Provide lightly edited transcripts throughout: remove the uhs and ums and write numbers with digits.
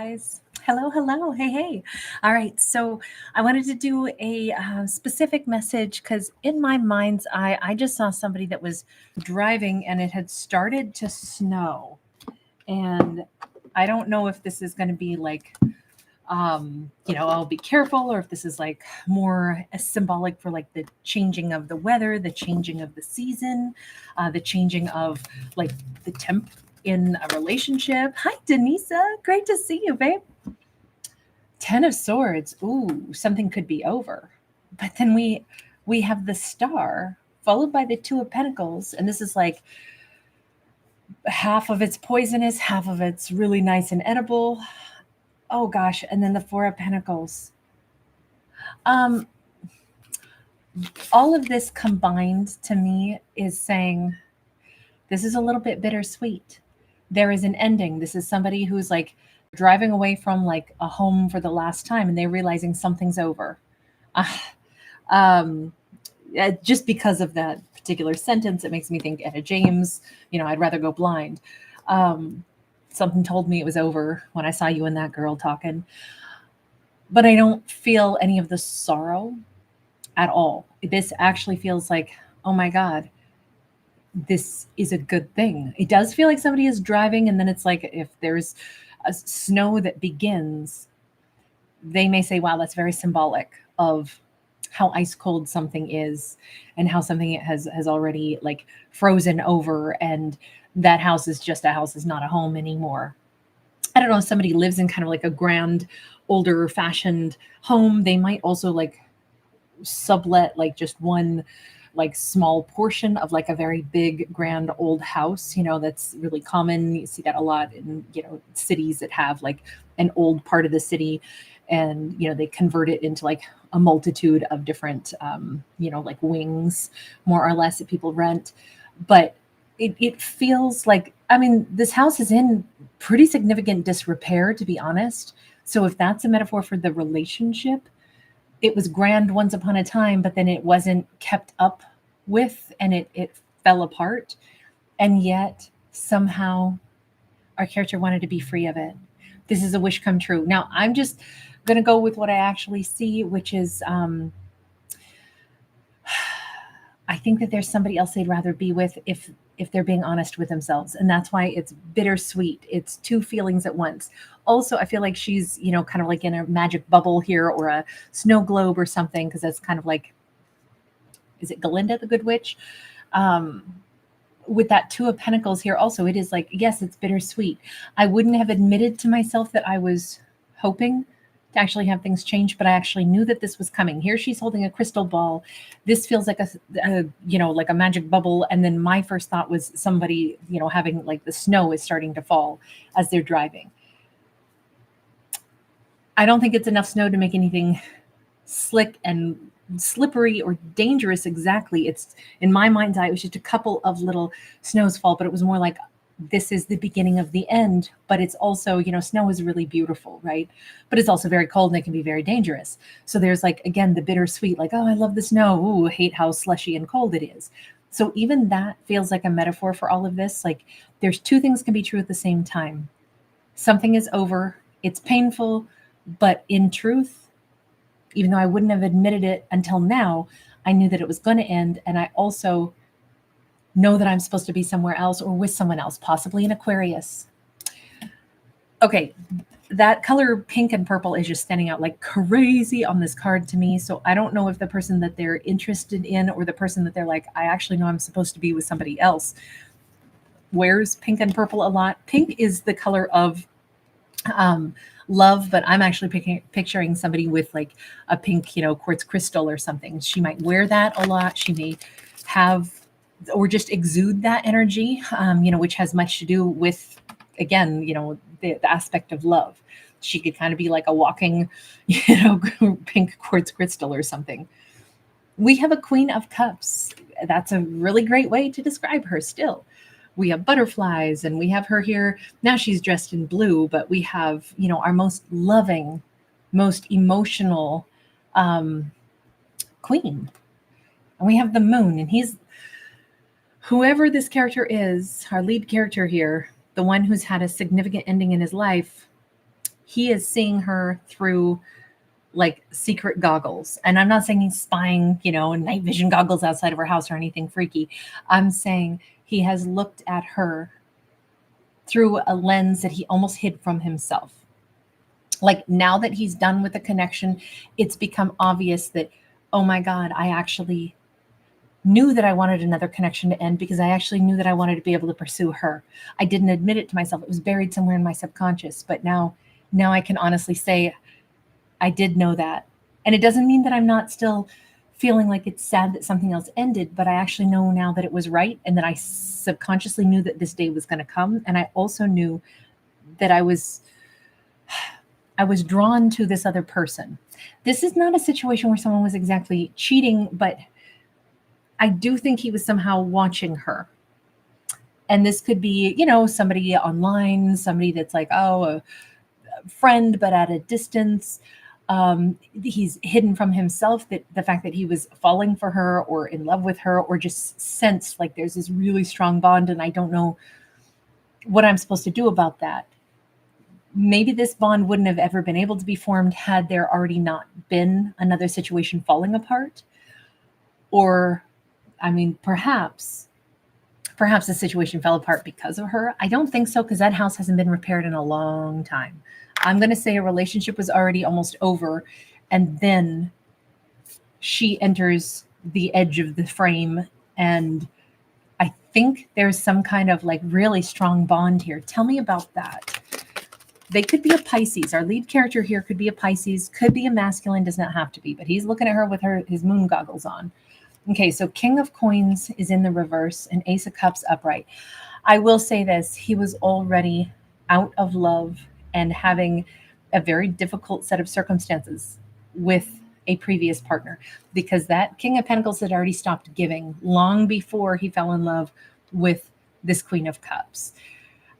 guys. Hello, hello. Hey, hey. All right. So I wanted to do a specific message because in my mind's eye, I just saw somebody that was driving and it had started to snow. And I don't know if this is going to be like, I'll be careful, or if this is like more symbolic for like the changing of the weather, the changing of the season, the changing of like the temp in a relationship. Hi, Denisa. Great to see you, babe. Ten of Swords. Ooh, something could be over. But then we have the Star followed by the Two of Pentacles, and this is like half of it's poisonous, half of it's really nice and edible. Oh gosh, and then the Four of Pentacles. Um, all of this combined to me is saying this is a little bit bittersweet. There is an ending. This is somebody who's like driving away from like a home for the last time and they're realizing something's over. Uh, um, just because of that particular sentence, it makes me think Etta James, I'd rather go blind. Something told me it was over when I saw you and that girl talking. But I don't feel any of the sorrow at all. This actually feels like, oh my God, this is a good thing. It does feel like somebody is driving, and then it's like if there's a snow that begins, they may say, wow, that's very symbolic of how ice cold something is and how something has already like frozen over, and that house is just a house, is not a home anymore. I don't know if somebody lives in kind of like a grand, older fashioned home. They might also like sublet like just one like small portion of like a very big grand old house, that's really common. You see that a lot in cities that have like an old part of the city, and they convert it into like a multitude of different like wings, more or less, that people rent. But it feels like, I mean, this house is in pretty significant disrepair, to be honest. So if that's a metaphor for the relationship, it was grand once upon a time, but then it wasn't kept up with, and it fell apart. And yet somehow our character wanted to be free of it. This is a wish come true. Now I'm just going to go with what I actually see, which is, I think that there's somebody else they'd rather be with if they're being honest with themselves. And that's why it's bittersweet. It's two feelings at once. Also, I feel like she's, kind of like in a magic bubble here, or a snow globe or something, because that's kind of like, is it Galinda the Good Witch? With that Two of Pentacles here also, it is like, yes, it's bittersweet. I wouldn't have admitted to myself that I was hoping to actually have things change, but I actually knew that this was coming. Here she's holding a crystal ball. This feels like like a magic bubble. And then my first thought was somebody, having like the snow is starting to fall as they're driving. I don't think it's enough snow to make anything slick and slippery or dangerous exactly. It's, in my mind's eye, it was just a couple of little snows fall, but it was more like, this is the beginning of the end. But it's also, snow is really beautiful, right? But it's also very cold and it can be very dangerous. So there's like, again, the bittersweet, like, oh, I love the snow. Ooh, hate how slushy and cold it is. So even that feels like a metaphor for all of this. Like, there's two things can be true at the same time. Something is over, it's painful, but in truth, even though I wouldn't have admitted it until now, I knew that it was going to end. And I also know that I'm supposed to be somewhere else or with someone else, possibly in Aquarius. Okay, that color pink and purple is just standing out like crazy on this card to me. So I don't know if the person that they're interested in, or the person that they're like, I actually know I'm supposed to be with somebody else, wears pink and purple a lot. Pink is the color of love, but I'm actually picturing somebody with like a pink, quartz crystal or something. She might wear that a lot. She may have, or just exude that energy, which has much to do with, again, the aspect of love. She could kind of be like a walking, pink quartz crystal or something. We have a Queen of Cups. That's a really great way to describe her still. We have butterflies, and we have her here. Now she's dressed in blue, but we have, our most loving, most emotional queen. And we have the moon, and he's, whoever this character is, our lead character here, the one who's had a significant ending in his life, he is seeing her through like secret goggles. And I'm not saying he's spying, night vision goggles outside of her house or anything freaky. I'm saying he has looked at her through a lens that he almost hid from himself. Like now that he's done with the connection, it's become obvious that, oh my God, I actually knew that I wanted another connection to end because I actually knew that I wanted to be able to pursue her. I didn't admit it to myself. It was buried somewhere in my subconscious. But now I can honestly say I did know that. And it doesn't mean that I'm not still feeling like it's sad that something else ended, but I actually know now that it was right and that I subconsciously knew that this day was going to come. And I also knew that I was drawn to this other person. This is not a situation where someone was exactly cheating, but I do think he was somehow watching her. And this could be, somebody online, somebody that's like, a friend, but at a distance. He's hidden from himself that the fact that he was falling for her or in love with her, or just sensed like there's this really strong bond and I don't know what I'm supposed to do about that. Maybe this bond wouldn't have ever been able to be formed had there already not been another situation falling apart. Or, perhaps the situation fell apart because of her. I don't think so, because that house hasn't been repaired in a long time. I'm going to say a relationship was already almost over, and then she enters the edge of the frame, and I think there's some kind of like really strong bond here. Tell me about that. They could be a Pisces. Our lead character here could be a Pisces, could be a masculine, does not have to be, but he's looking at her with his moon goggles on. Okay, so King of Coins is in the reverse and Ace of Cups upright. I will say this, he was already out of love and having a very difficult set of circumstances with a previous partner, because that King of Pentacles had already stopped giving long before he fell in love with this Queen of Cups.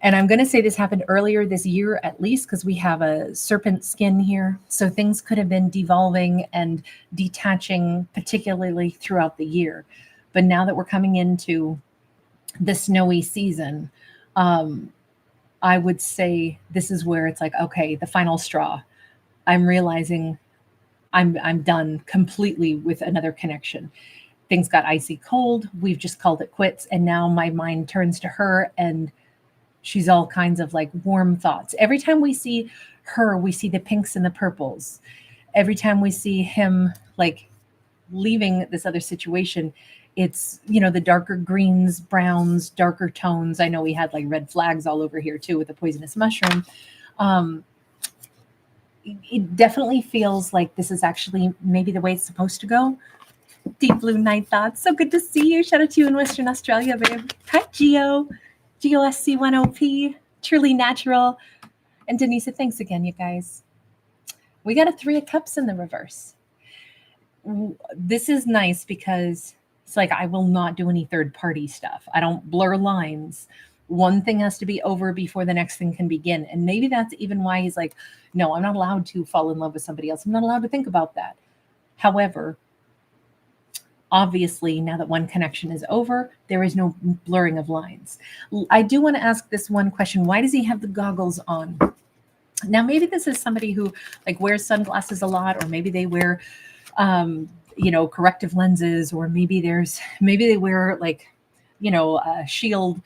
And I'm going to say this happened earlier this year, at least, because we have a serpent skin here. So things could have been devolving and detaching, particularly throughout the year. But now that we're coming into the snowy season, I would say this is where it's like, okay, the final straw. I'm realizing I'm done completely with another connection. Things got icy cold. We've just called it quits. And now my mind turns to her, and she's all kinds of like warm thoughts. Every time we see her, we see the pinks and the purples. Every time we see him like leaving this other situation, it's, the darker greens, browns, darker tones. I know we had like red flags all over here too with the poisonous mushroom. It definitely feels like this is actually maybe the way it's supposed to go. Deep blue night thoughts. So good to see you. Shout out to you in Western Australia, babe. Hi, Geo. GOSC1OP, truly natural. And Denise, thanks again, you guys. We got a 3 of Cups in the reverse. This is nice because it's like, I will not do any third party stuff. I don't blur lines. One thing has to be over before the next thing can begin. And maybe that's even why he's like, no, I'm not allowed to fall in love with somebody else. I'm not allowed to think about that. However, obviously, now that one connection is over, there is no blurring of lines. I do want to ask this one question. Why does he have the goggles on? Now, maybe this is somebody who like wears sunglasses a lot, or maybe they wear, corrective lenses, or maybe they wear like, a shield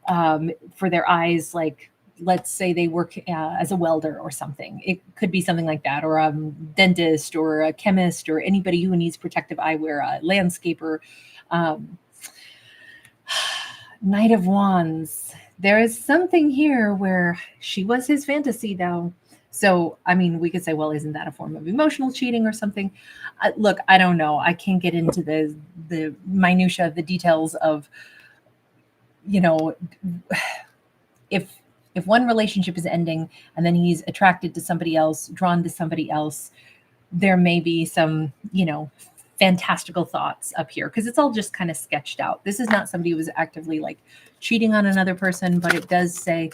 for their eyes, like, let's say they work as a welder or something. It could be something like that, or a dentist or a chemist or anybody who needs protective eyewear, a landscaper. Knight of Wands. There is something here where she was his fantasy, though. So, we could say, well, isn't that a form of emotional cheating or something? Look, I don't know. I can't get into the minutia, the details of, if one relationship is ending and then he's attracted to somebody else, drawn to somebody else, there may be some, fantastical thoughts up here, because it's all just kind of sketched out. This is not somebody who was actively like cheating on another person, but it does say,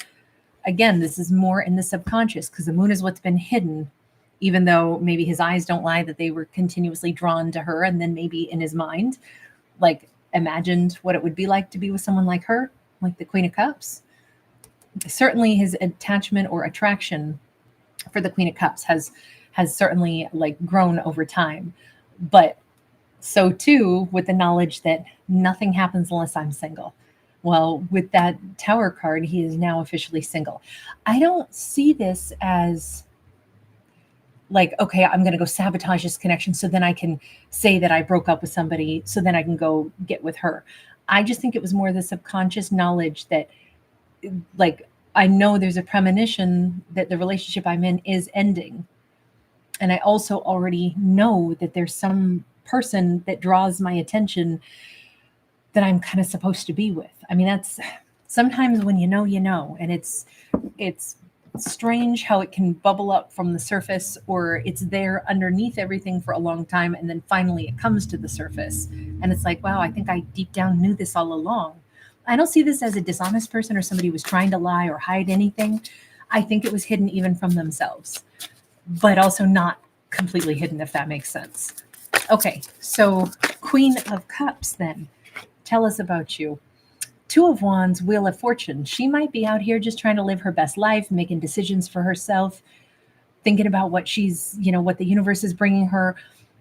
again, this is more in the subconscious, because the moon is what's been hidden, even though maybe his eyes don't lie that they were continuously drawn to her. And then maybe in his mind, like, imagined what it would be like to be with someone like her, like the Queen of Cups. Certainly his attachment or attraction for the Queen of Cups has certainly like grown over time. But so too with the knowledge that nothing happens unless I'm single. Well, with that Tower card, he is now officially single. I don't see this as like, okay, I'm going to go sabotage this connection so then I can say that I broke up with somebody so then I can go get with her. I just think it was more the subconscious knowledge that, like, I know there's a premonition that the relationship I'm in is ending. And I also already know that there's some person that draws my attention that I'm kind of supposed to be with. I mean, that's sometimes when you know, and it's strange how it can bubble up from the surface, or it's there underneath everything for a long time and then finally it comes to the surface and it's like, wow, I think I deep down knew this all along. I don't see this as a dishonest person or somebody who was trying to lie or hide anything. I think it was hidden even from themselves, but also not completely hidden, if that makes sense. Okay, so Queen of Cups then. Tell us about you. Two of Wands, Wheel of Fortune. She might be out here just trying to live her best life, making decisions for herself, thinking about what she's, what the universe is bringing her.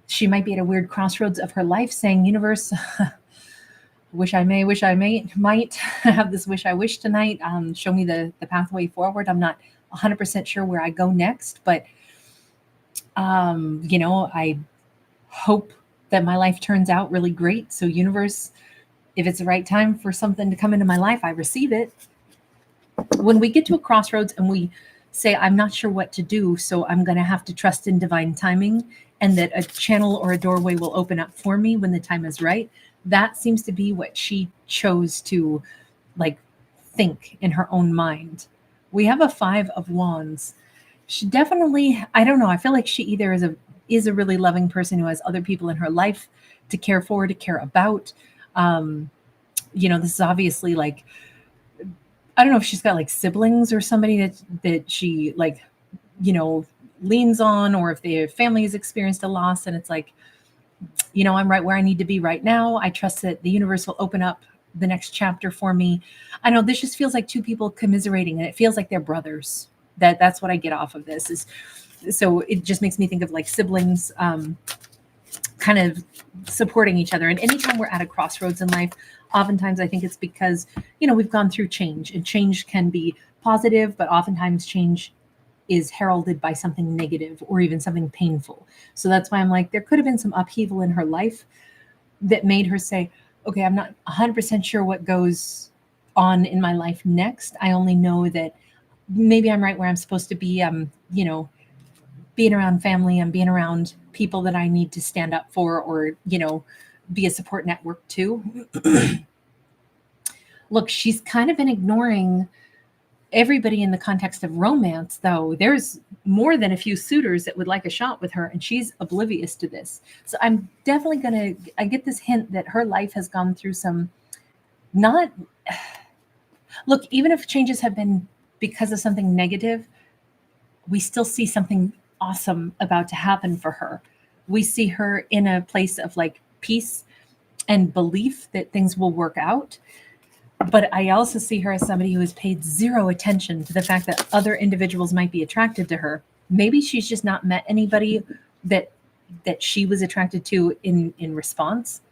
She might be at a weird crossroads of her life saying, universe, wish I might have this wish I wish tonight. Show me the pathway forward. I'm not 100% sure where I go next, but, I hope that my life turns out really great. So universe, if it's the right time for something to come into my life, I receive it. When we get to a crossroads and we say, I'm not sure what to do, so I'm going to have to trust in divine timing and that a channel or a doorway will open up for me when the time is right. That seems to be what she chose to think in her own mind. We have a Five of Wands. She definitely, I don't know, I feel like she either is a really loving person who has other people in her life to care for, to care about. This is obviously I don't know if she's got siblings or somebody that she leans on, or if their family has experienced a loss and it's I'm right where I need to be right now. I trust that the universe will open up the next chapter for me. I know this just feels like two people commiserating, and it feels like they're brothers. That's what I get off of this is, so it just makes me think of siblings, kind of supporting each other. And anytime we're at a crossroads in life, oftentimes I think it's because, we've gone through change, and change can be positive, but oftentimes change is heralded by something negative or even something painful. So that's why I'm there could have been some upheaval in her life that made her say, okay, I'm not 100% sure what goes on in my life next. I only know that maybe I'm right where I'm supposed to be. Being around family, I'm being around people that I need to stand up for, or, be a support network to. Look, she's kind of been ignoring everybody in the context of romance, though. There's more than a few suitors that would like a shot with her, and she's oblivious to this. So I'm definitely I get this hint that her life has gone through some look, even if changes have been because of something negative, we still see something awesome about to happen for her. We see her in a place of peace and belief that things will work out. But I also see her as somebody who has paid zero attention to the fact that other individuals might be attracted to her. Maybe she's just not met anybody that she was attracted to in response.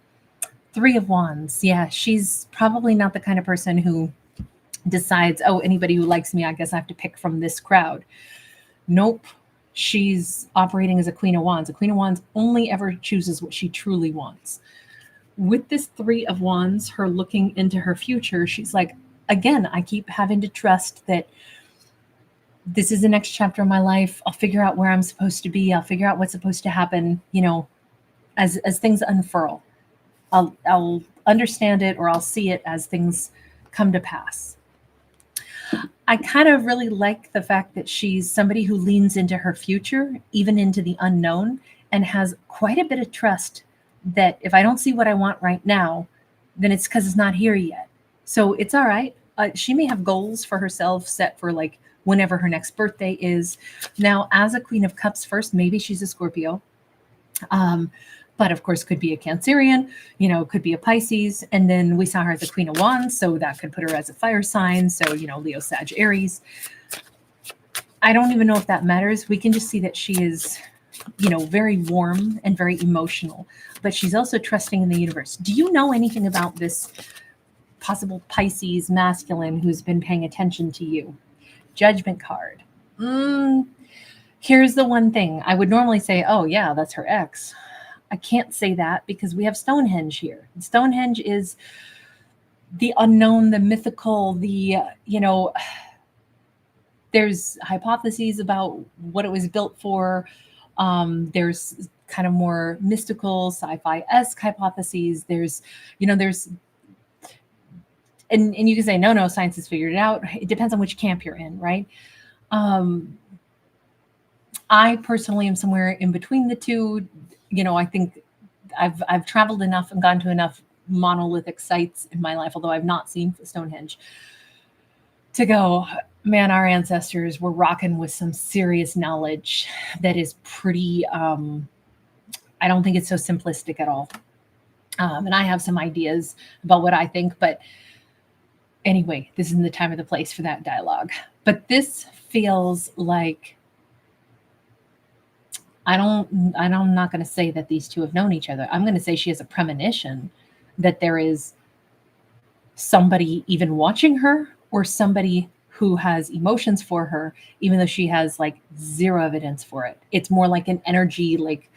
Three of Wands. Yeah, she's probably not the kind of person who decides, oh, anybody who likes me, I guess I have to pick from this crowd. Nope. She's operating as a Queen of Wands. A Queen of Wands only ever chooses what she truly wants. With this Three of Wands, her looking into her future, she's again, I keep having to trust that this is the next chapter of my life. I'll figure out where I'm supposed to be. I'll figure out what's supposed to happen, as things unfurl. I'll understand it, or I'll see it as things come to pass. I kind of really like the fact that she's somebody who leans into her future, even into the unknown, and has quite a bit of trust that if I don't see what I want right now, then it's because it's not here yet. So it's all right. She may have goals for herself set for whenever her next birthday is. Now, as a Queen of Cups first, maybe she's a Scorpio. But of course could be a Cancerian, could be a Pisces. And then we saw her as the Queen of Wands, so that could put her as a fire sign. So, Leo, Sag, Aries. I don't even know if that matters. We can just see that she is, very warm and very emotional, but she's also trusting in the universe. Do you know anything about this possible Pisces masculine who's been paying attention to you? Judgment card. Here's the one thing. I would normally say, oh, yeah, that's her ex. I can't say that because we have Stonehenge here. Stonehenge is the unknown, the mythical, there's hypotheses about what it was built for. There's kind of more mystical, sci-fi-esque hypotheses. There's and you can say, no, science has figured it out. It depends on which camp you're in, right? I personally am somewhere in between the two. I think I've traveled enough and gone to enough monolithic sites in my life, although I've not seen Stonehenge, to go, man, our ancestors were rocking with some serious knowledge that is pretty, I don't think it's so simplistic at all. And I have some ideas about what I think, but anyway, this isn't the time or the place for that dialogue. But this feels like, I'm not going to say that these two have known each other. I'm going to say she has a premonition that there is somebody even watching her, or somebody who has emotions for her, even though she has like zero evidence for it. It's more like an energy, like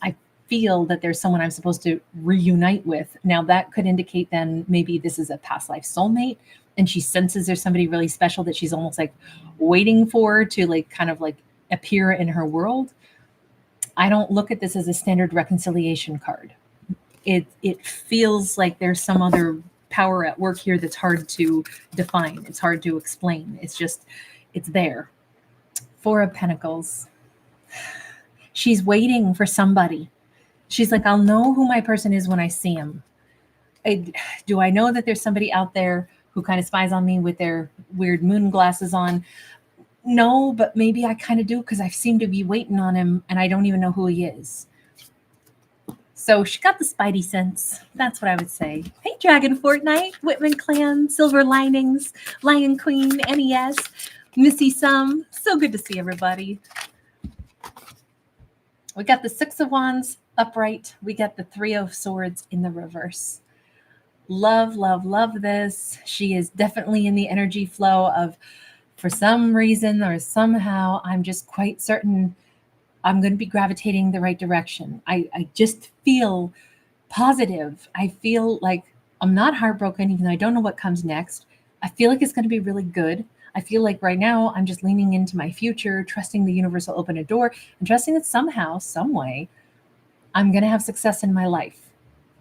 I feel that there's someone I'm supposed to reunite with. Now that could indicate then maybe this is a past life soulmate, and she senses there's somebody really special that she's almost like waiting for to like kind of like appear in her world. I don't look at this as a standard reconciliation card. It feels like there's some other power at work here that's hard to define. It's hard to explain. It's there. Four of Pentacles. She's waiting for somebody. She's like, I'll know who my person is when I see him. Do I know that there's somebody out there who kind of spies on me with their weird moon glasses on? No, but maybe I kind of do, because I seem to be waiting on him and I don't even know who he is. So she got the spidey sense. That's what I would say. Hey, Dragon Fortnite, Whitman Clan, Silver Linings, Lion Queen, NES, Missy Sum. So good to see everybody. We got the Six of Wands upright. We got the Three of Swords in the reverse. Love, love, love this. She is definitely in the energy flow of, for some reason or somehow, I'm just quite certain I'm going to be gravitating the right direction. I just feel positive. I feel like I'm not heartbroken, even though I don't know what comes next. I feel like it's going to be really good. I feel like right now I'm just leaning into my future, trusting the universe will open a door, and trusting that somehow, some way, I'm going to have success in my life.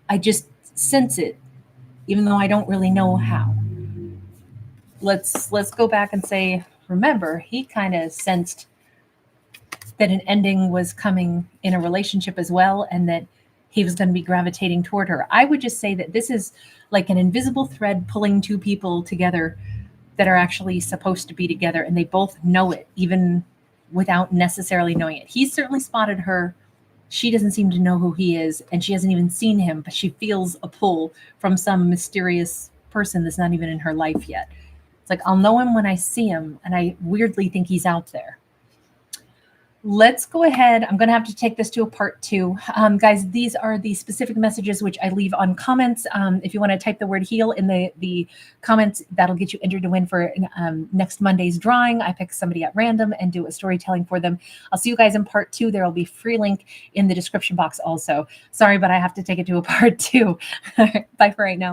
I just sense it, even though I don't really know how. Let's go back and say, remember, he kind of sensed that an ending was coming in a relationship as well, and that he was going to be gravitating toward her. I would just say that this is like an invisible thread pulling two people together that are actually supposed to be together, and they both know it, even without necessarily knowing it. He's certainly spotted her. She doesn't seem to know who he is, and she hasn't even seen him, but she feels a pull from some mysterious person that's not even in her life yet. It's like, I'll know him when I see him, and I weirdly think he's out there. Let's go ahead. I'm going to have to take this to a part 2. Guys, these are the specific messages which I leave on comments. If you want to type the word heal in the comments, that'll get you entered to win for next Monday's drawing. I pick somebody at random and do a storytelling for them. I'll see you guys in part 2. There will be free link in the description box also. Sorry, but I have to take it to a part 2. Bye for right now.